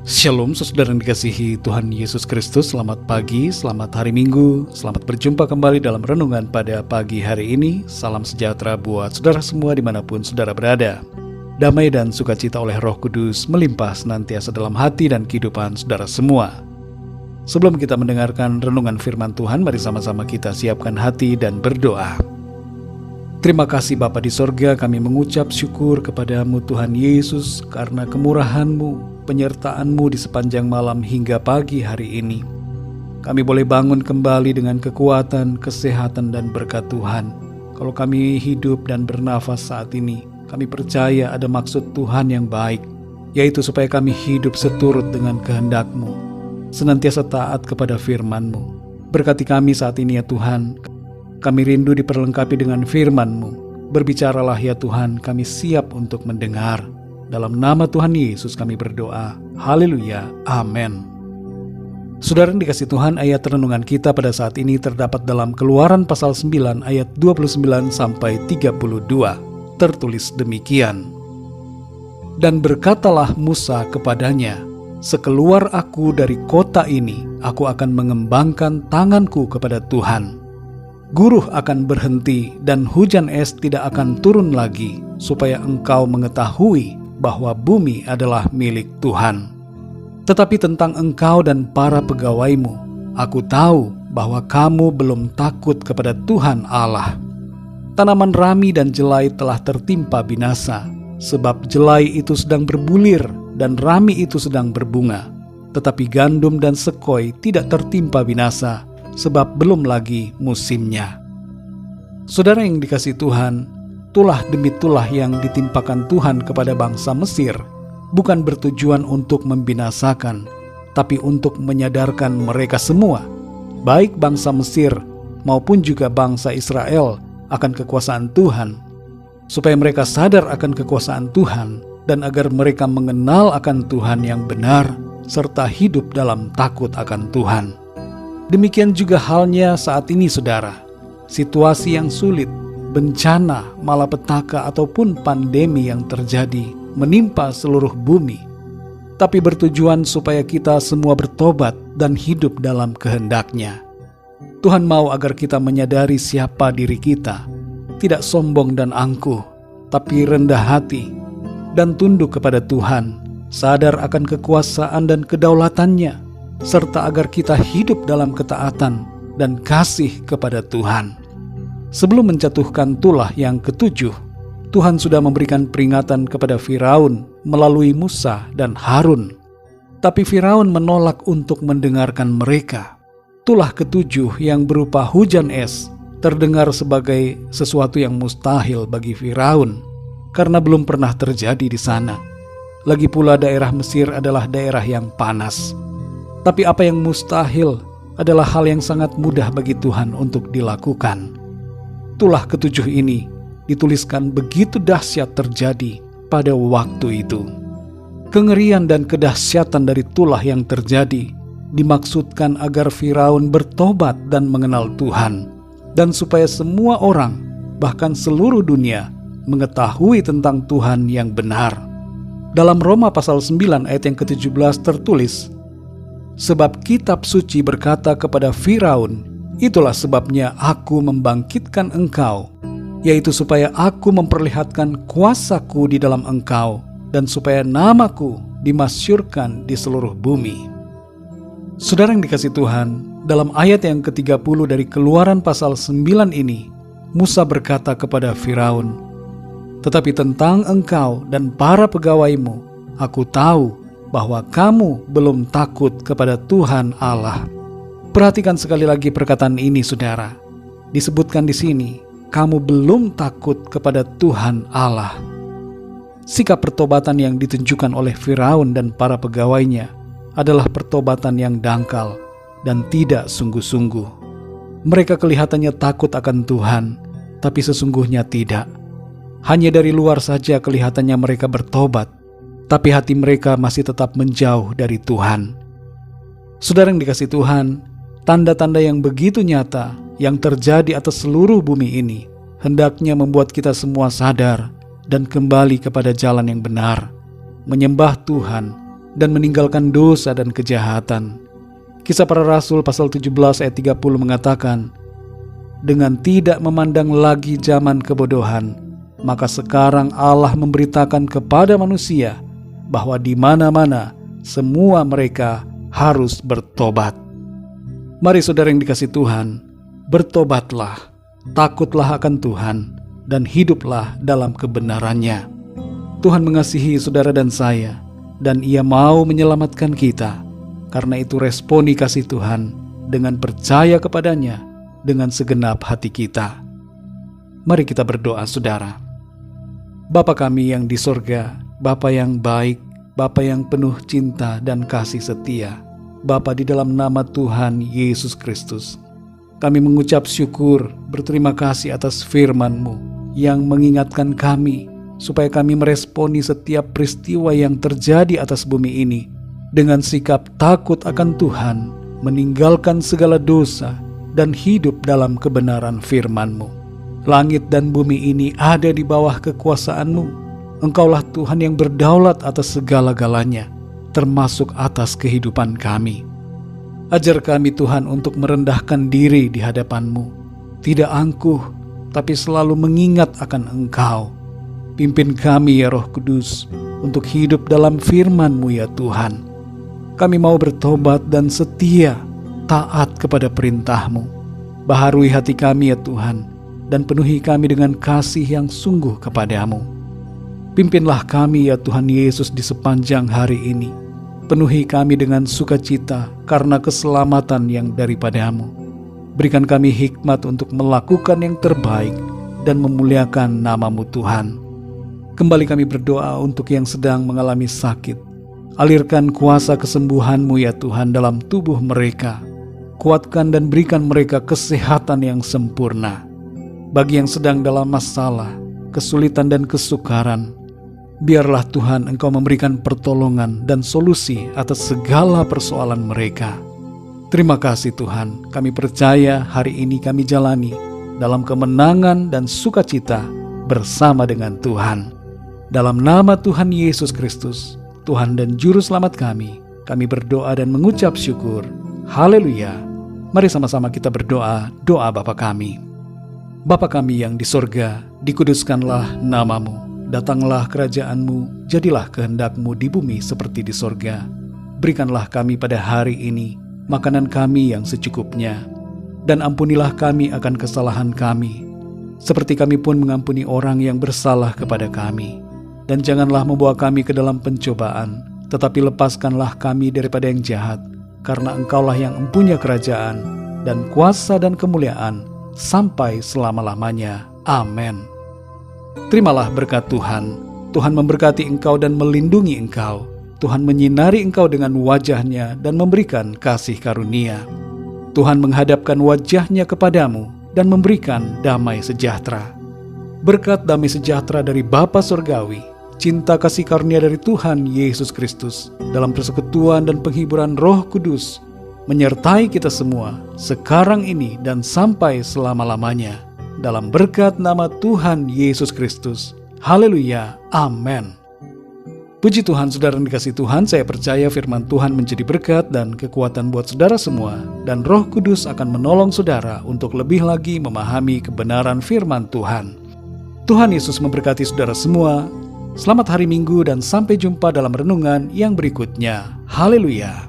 Shalom saudara yang dikasihi Tuhan Yesus Kristus. Selamat pagi, selamat hari Minggu. Selamat berjumpa kembali dalam renungan pada pagi hari ini. Salam sejahtera buat saudara semua dimanapun saudara berada. Damai dan sukacita oleh Roh Kudus melimpah senantiasa dalam hati dan kehidupan saudara semua. Sebelum kita mendengarkan renungan firman Tuhan, mari sama-sama kita siapkan hati dan berdoa. Terima kasih Bapa di sorga, kami mengucap syukur kepadamu Tuhan Yesus karena kemurahan-Mu, penyertaan-Mu di sepanjang malam hingga pagi hari ini. Kami boleh bangun kembali dengan kekuatan, kesehatan dan berkat Tuhan. Kalau kami hidup dan bernafas saat ini, kami percaya ada maksud Tuhan yang baik, yaitu supaya kami hidup seturut dengan kehendak-Mu, senantiasa taat kepada firman-Mu. Berkati kami saat ini ya Tuhan. Kami rindu diperlengkapi dengan firman-Mu. Berbicaralah ya Tuhan, kami siap untuk mendengar. Dalam nama Tuhan Yesus kami berdoa. Haleluya. Amin. Saudara yang dikasihi Tuhan, ayat renungan kita pada saat ini terdapat dalam Keluaran pasal 9 ayat 29 sampai 32. Tertulis demikian. Dan berkatalah Musa kepadanya, sekeluar aku dari kota ini, aku akan mengembangkan tanganku kepada Tuhan. Guruh akan berhenti dan hujan es tidak akan turun lagi, supaya engkau mengetahui bahwa bumi adalah milik Tuhan. Tetapi tentang engkau dan para pegawaimu, aku tahu bahwa kamu belum takut kepada Tuhan Allah. Tanaman rami dan jelai telah tertimpa binasa, sebab jelai itu sedang berbulir dan rami itu sedang berbunga. Tetapi gandum dan sekoi tidak tertimpa binasa, sebab belum lagi musimnya. Saudara yang dikasihi Tuhan, tulah demi tulah yang ditimpakan Tuhan kepada bangsa Mesir bukan bertujuan untuk membinasakan, tapi untuk menyadarkan mereka semua, baik bangsa Mesir maupun juga bangsa Israel, akan kekuasaan Tuhan, supaya mereka sadar akan kekuasaan Tuhan dan agar mereka mengenal akan Tuhan yang benar serta hidup dalam takut akan Tuhan. Demikian juga halnya saat ini saudara. Situasi yang sulit, bencana, malapetaka ataupun pandemi yang terjadi menimpa seluruh bumi, tapi bertujuan supaya kita semua bertobat dan hidup dalam kehendak-Nya. Tuhan mau agar kita menyadari siapa diri kita, tidak sombong dan angkuh, tapi rendah hati dan tunduk kepada Tuhan, sadar akan kekuasaan dan kedaulatan-Nya, serta agar kita hidup dalam ketaatan dan kasih kepada Tuhan. Sebelum menjatuhkan tulah yang ketujuh, Tuhan sudah memberikan peringatan kepada Firaun melalui Musa dan Harun. Tapi Firaun menolak untuk mendengarkan mereka. Tulah ketujuh yang berupa hujan es terdengar sebagai sesuatu yang mustahil bagi Firaun, karena belum pernah terjadi di sana. Lagi pula daerah Mesir adalah daerah yang panas. Tapi apa yang mustahil adalah hal yang sangat mudah bagi Tuhan untuk dilakukan. Tulah ketujuh ini dituliskan begitu dahsyat terjadi pada waktu itu. Kengerian dan kedahsyatan dari tulah yang terjadi dimaksudkan agar Firaun bertobat dan mengenal Tuhan, dan supaya semua orang, bahkan seluruh dunia, mengetahui tentang Tuhan yang benar. Dalam Roma pasal 9 ayat yang ke-17 tertulis, sebab kitab suci berkata kepada Firaun, itulah sebabnya aku membangkitkan engkau, yaitu supaya aku memperlihatkan kuasaku di dalam engkau, dan supaya namaku dimasyurkan di seluruh bumi. Saudara yang dikasihi Tuhan, dalam ayat yang ke-30 dari Keluaran pasal 9 ini, Musa berkata kepada Firaun, tetapi tentang engkau dan para pegawaimu, aku tahu bahwa kamu belum takut kepada Tuhan Allah. Perhatikan sekali lagi perkataan ini saudara. Disebutkan di sini, kamu belum takut kepada Tuhan Allah. Sikap pertobatan yang ditunjukkan oleh Firaun dan para pegawainya adalah pertobatan yang dangkal dan tidak sungguh-sungguh. Mereka kelihatannya takut akan Tuhan, tapi sesungguhnya tidak. Hanya dari luar saja kelihatannya mereka bertobat, tapi hati mereka masih tetap menjauh dari Tuhan. Saudara yang dikasihi Tuhan, tanda-tanda yang begitu nyata yang terjadi atas seluruh bumi ini hendaknya membuat kita semua sadar dan kembali kepada jalan yang benar, menyembah Tuhan, dan meninggalkan dosa dan kejahatan. Kisah Para Rasul pasal 17 ayat 30 mengatakan, dengan tidak memandang lagi zaman kebodohan, maka sekarang Allah memberitakan kepada manusia bahwa di mana-mana semua mereka harus bertobat. Mari saudara yang dikasihi Tuhan, bertobatlah, takutlah akan Tuhan, dan hiduplah dalam kebenarannya. Tuhan mengasihi saudara dan saya, dan Ia mau menyelamatkan kita. Karena itu responi kasih Tuhan dengan percaya kepadanya dengan segenap hati kita. Mari kita berdoa saudara. Bapa kami yang di sorga, Bapa yang baik, Bapa yang penuh cinta dan kasih setia, Bapa di dalam nama Tuhan Yesus Kristus, kami mengucap syukur, berterima kasih atas firman-Mu yang mengingatkan kami supaya kami meresponi setiap peristiwa yang terjadi atas bumi ini dengan sikap takut akan Tuhan, meninggalkan segala dosa, dan hidup dalam kebenaran firman-Mu. Langit dan bumi ini ada di bawah kekuasaan-Mu. Engkaulah Tuhan yang berdaulat atas segala-galanya, termasuk atas kehidupan kami. Ajar kami Tuhan untuk merendahkan diri di hadapan-Mu, tidak angkuh, tapi selalu mengingat akan Engkau. Pimpin kami ya Roh Kudus, untuk hidup dalam firman-Mu ya Tuhan. Kami mau bertobat dan setia, taat kepada perintah-Mu. Baharui hati kami ya Tuhan, dan penuhi kami dengan kasih yang sungguh kepadamu. Pimpinlah kami ya Tuhan Yesus di sepanjang hari ini. Penuhi kami dengan sukacita karena keselamatan yang daripada-Mu. Berikan kami hikmat untuk melakukan yang terbaik dan memuliakan nama-Mu Tuhan. Kembali kami berdoa untuk yang sedang mengalami sakit. Alirkan kuasa kesembuhan-Mu ya Tuhan dalam tubuh mereka. Kuatkan dan berikan mereka kesehatan yang sempurna. Bagi yang sedang dalam masalah, kesulitan dan kesukaran, biarlah Tuhan Engkau memberikan pertolongan dan solusi atas segala persoalan mereka. Terima kasih Tuhan, kami percaya hari ini kami jalani dalam kemenangan dan sukacita bersama dengan Tuhan. Dalam nama Tuhan Yesus Kristus, Tuhan dan Juru Selamat kami berdoa dan mengucap syukur. Haleluya. Mari sama-sama kita berdoa, doa Bapa kami. Bapa kami yang di sorga, dikuduskanlah nama-Mu. Datanglah kerajaan-Mu, jadilah kehendak-Mu di bumi seperti di sorga. Berikanlah kami pada hari ini makanan kami yang secukupnya. Dan ampunilah kami akan kesalahan kami, seperti kami pun mengampuni orang yang bersalah kepada kami. Dan janganlah membawa kami ke dalam pencobaan, tetapi lepaskanlah kami daripada yang jahat, karena Engkaulah yang empunya kerajaan, dan kuasa dan kemuliaan, sampai selama-lamanya. Amin. Terimalah berkat Tuhan. Tuhan memberkati engkau dan melindungi engkau. Tuhan menyinari engkau dengan wajah-Nya dan memberikan kasih karunia. Tuhan menghadapkan wajah-Nya kepadamu dan memberikan damai sejahtera. Berkat damai sejahtera dari Bapa Surgawi, cinta kasih karunia dari Tuhan Yesus Kristus, dalam persekutuan dan penghiburan Roh Kudus, menyertai kita semua, sekarang ini dan sampai selama-lamanya. Dalam berkat nama Tuhan Yesus Kristus. Haleluya. Amin. Puji Tuhan, saudara yang dikasihi Tuhan, saya percaya firman Tuhan menjadi berkat dan kekuatan buat saudara semua, dan Roh Kudus akan menolong saudara untuk lebih lagi memahami kebenaran firman Tuhan. Tuhan Yesus memberkati saudara semua. Selamat hari Minggu dan sampai jumpa dalam renungan yang berikutnya. Haleluya.